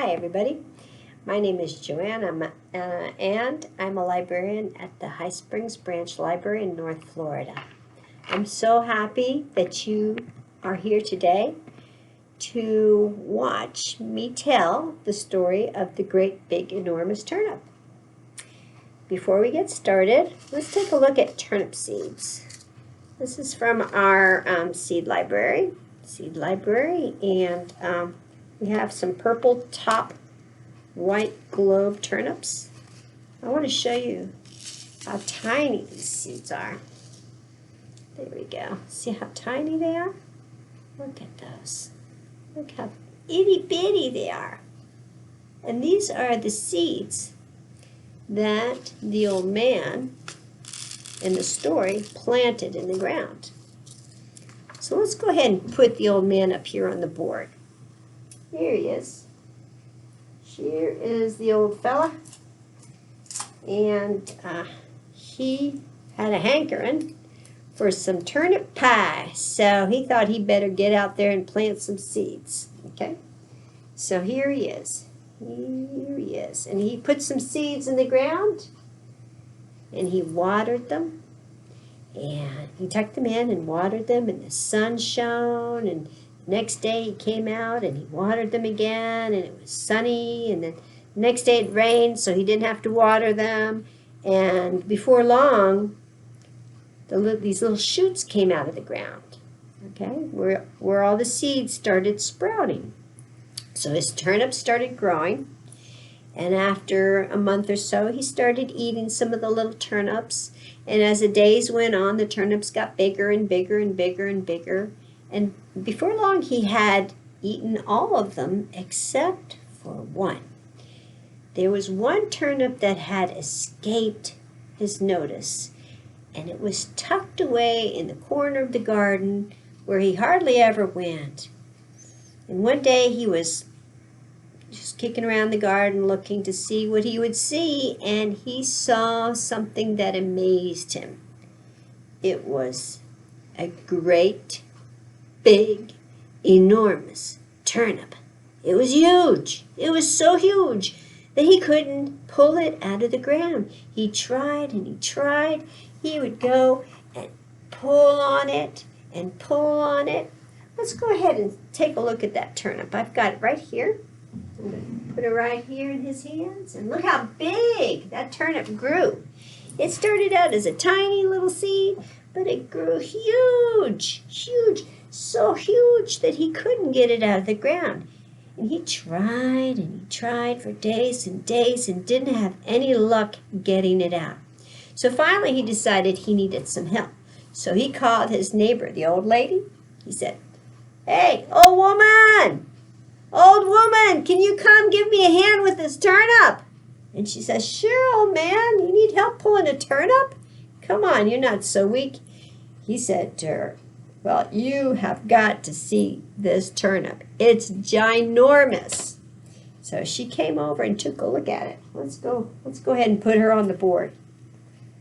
Hi everybody, my name is Joanne and I'm a librarian at the High Springs Branch Library in North Florida. I'm so happy that you are here today to watch me tell the story of the great big enormous turnip. Before we get started, let's take a look at turnip seeds. This is from our seed library, and we have some purple top white globe turnips. I want to show you how tiny these seeds are. There we go. See how tiny they are? Look at those. Look how itty bitty they are. And these are the seeds that the old man in the story planted in the ground. So let's go ahead and put the old man up here on the board. Here he is. Here is the old fella. And he had a hankering for some turnip pie. So he thought he'd better get out there and plant some seeds. Okay? So here he is. Here he is. And he put some seeds in the ground. And he watered them. And he tucked them in and watered them. And the sun shone. And next day he came out and he watered them again, and it was sunny, and then the next day it rained, so he didn't have to water them. And before long, these little shoots came out of the ground, okay, where all the seeds started sprouting. So his turnips started growing, and after a month or so, he started eating some of the little turnips, and as the days went on, the turnips got bigger and bigger and bigger and bigger. And before long, he had eaten all of them except for one. There was one turnip that had escaped his notice, and it was tucked away in the corner of the garden where he hardly ever went. And one day he was just kicking around the garden looking to see what he would see, and he saw something that amazed him. It was a great big, enormous turnip. It was huge. It was so huge that he couldn't pull it out of the ground. He tried and he tried. He would go and pull on it and pull on it. Let's go ahead and take a look at that turnip. I've got it right here. I'm going to put it right here in his hands. And look how big that turnip grew. It started out as a tiny little seed, but it grew huge, huge. So huge that he couldn't get it out of the ground. And he tried for days and days and didn't have any luck getting it out. So finally he decided he needed some help. So he called his neighbor, the old lady. He said, "Hey, old woman, can you come give me a hand with this turnip?" And she says, "Sure, old man, you need help pulling a turnip? Come on, you're not so weak." He said to her, "Well, you have got to see this turnip. It's ginormous." So she came over and took a look at it. Let's go ahead and put her on the board.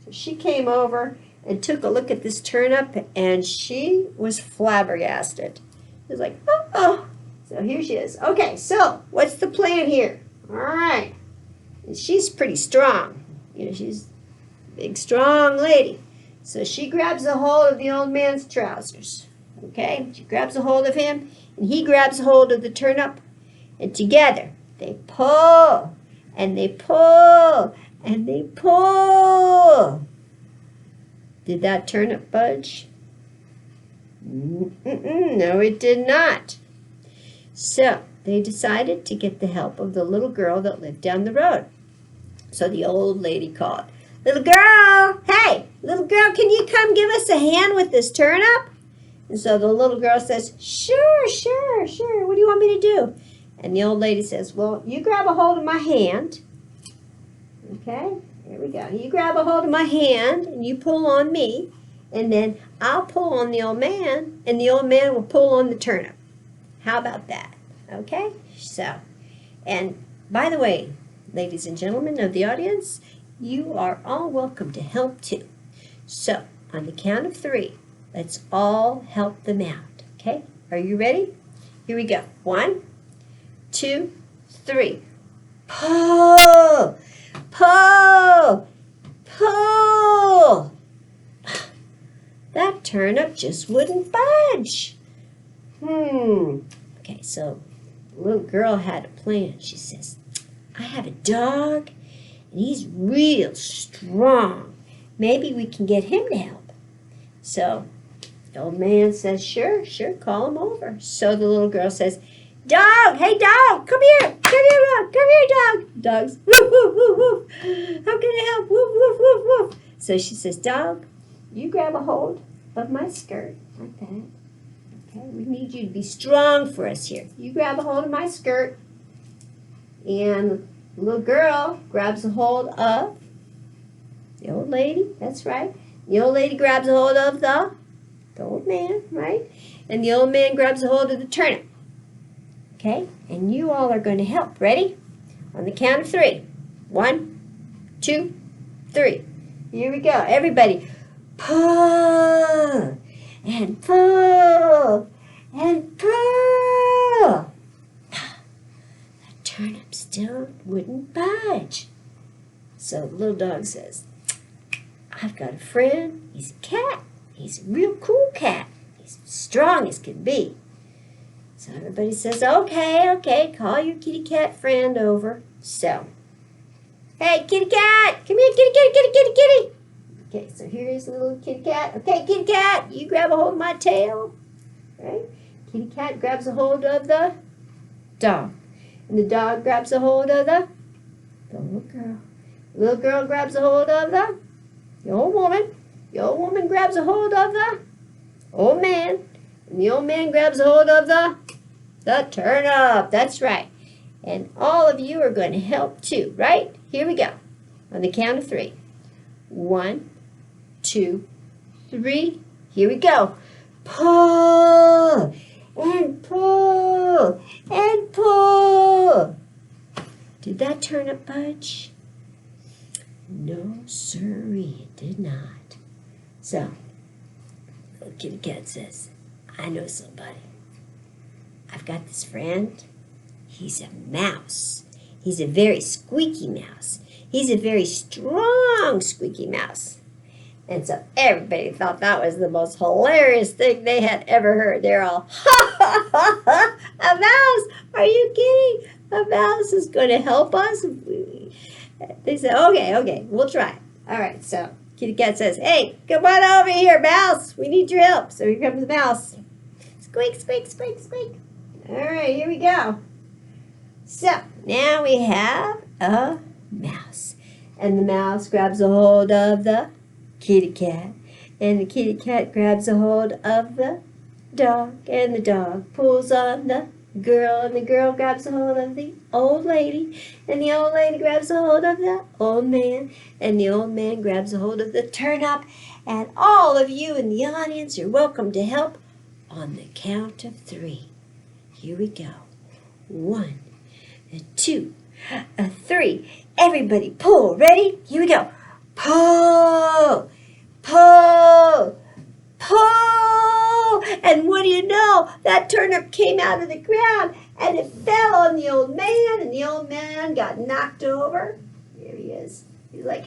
So she came over and took a look at this turnip, and she was flabbergasted. She was like, oh. So here she is. Okay, so what's the plan here? All right. And she's pretty strong. You know, she's a big, strong lady. So she grabs a hold of the old man's trousers, okay? She grabs a hold of him, and he grabs a hold of the turnip, and together they pull, and they pull, and they pull. Did that turnip budge? No, it did not. So they decided to get the help of the little girl that lived down the road. So the old lady called, "Little girl, hey, little girl, can you come give us a hand with this turnip?" And so the little girl says, sure, what do you want me to do? And the old lady says, "Well, you grab a hold of my hand." Okay, here we go. You grab a hold of my hand and you pull on me, and then I'll pull on the old man, and the old man will pull on the turnip. How about that? Okay, so, and by the way, ladies and gentlemen of the audience, you are all welcome to help too. So, on the count of 3, let's all help them out, okay? Are you ready? Here we go. 1, 2, 3. Pull, pull, pull. That turnip just wouldn't budge. Okay, so the little girl had a plan. She says, I have a dog, and he's real strong. Maybe we can get him to help. So the old man says, sure, call him over. So the little girl says, dog, hey dog, come here, dog, Dog's, woof, woof, woof, woof. How can I help? Woof, woof, woof, woof. So she says, dog, you grab a hold of my skirt, like that. Okay, we need you to be strong for us here. You grab a hold of my skirt, and the little girl grabs a hold of the old lady, that's right. The old lady grabs a hold of the old man, right? And the old man grabs a hold of the turnip. Okay, and you all are going to help. Ready? On the count of 3. 1, 2, 3. Here we go. Everybody, pull and pull and pull. The turnip still wouldn't budge. So the little dog says, I've got a friend. He's a cat. He's a real cool cat. He's strong as can be. So everybody says, okay, call your kitty cat friend over. So, hey, kitty cat, come here, kitty. Okay, so here's the little kitty cat. Okay, kitty cat, you grab a hold of my tail. Right? Kitty cat grabs a hold of the dog. And the dog grabs a hold of the little girl. The little girl grabs a hold of the old woman. The old woman grabs a hold of the old man. And the old man grabs a hold of the turnip. That's right. And all of you are going to help too, right? Here we go. On the count of 3. 1, 2, 3. Here we go. Pull and pull and pull. Did that turnip budge? No, sirree, it did not. So, little kitty cat says, I know somebody. I've got this friend. He's a mouse. He's a very squeaky mouse. He's a very strong squeaky mouse. And so everybody thought that was the most hilarious thing they had ever heard. They're all, ha, ha, ha, ha, a mouse? Are you kidding? A mouse is going to help us? They said, okay, we'll try. All right, so kitty cat says, hey, come on over here, mouse. We need your help. So here comes the mouse. Squeak, squeak, squeak, squeak. All right, here we go. So now we have a mouse. And the mouse grabs a hold of the kitty cat. And the kitty cat grabs a hold of the dog. And the dog pulls on the girl. And the girl grabs a hold of the old lady. And the old lady grabs a hold of the old man. And the old man grabs a hold of the turnip. And all of you in the audience are welcome to help on the count of 3. Here we go. 1, 2, 3. Everybody pull. Ready? Here we go. Pull, pull, pull. And what do you know? That turnip came out of the ground and it fell on the old man, and the old man got knocked over. There he is. He's like,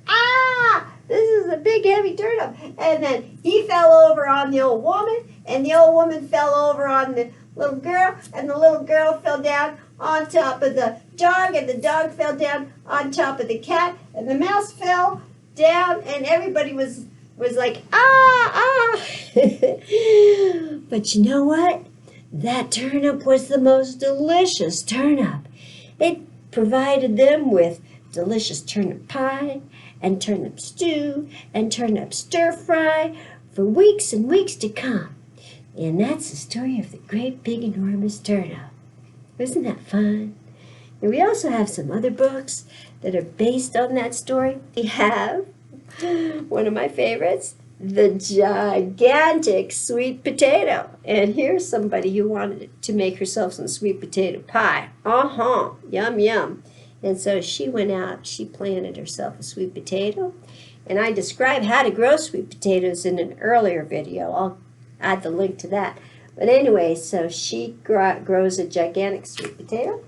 ah, this is a big heavy turnip. And then he fell over on the old woman, and the old woman fell over on the little girl, and the little girl fell down on top of the dog, and the dog fell down on top of the cat, and the mouse fell down, and everybody was like, ah. But you know what? That turnip was the most delicious turnip. It provided them with delicious turnip pie and turnip stew and turnip stir fry for weeks and weeks to come. And that's the story of the great big enormous turnip. Isn't that fun? And we also have some other books that are based on that story. We have one of my favorites, The Gigantic Sweet Potato. And here's somebody who wanted to make herself some sweet potato pie. Yum, yum. And so she went out, she planted herself a sweet potato. And I described how to grow sweet potatoes in an earlier video. I'll add the link to that. But anyway, so she grows a gigantic sweet potato.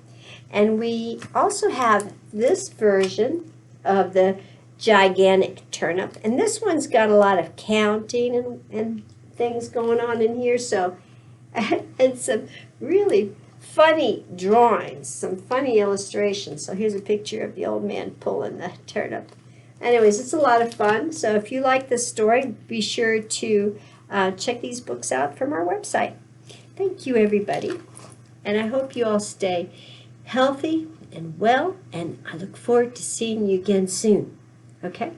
And we also have this version of the gigantic turnip. And this one's got a lot of counting and things going on in here. So, and some really funny drawings, some funny illustrations. So here's a picture of the old man pulling the turnip. Anyways, it's a lot of fun. So if you like this story, be sure to check these books out from our website. Thank you, everybody. And I hope you all stay healthy and well. And I look forward to seeing you again soon. Okay?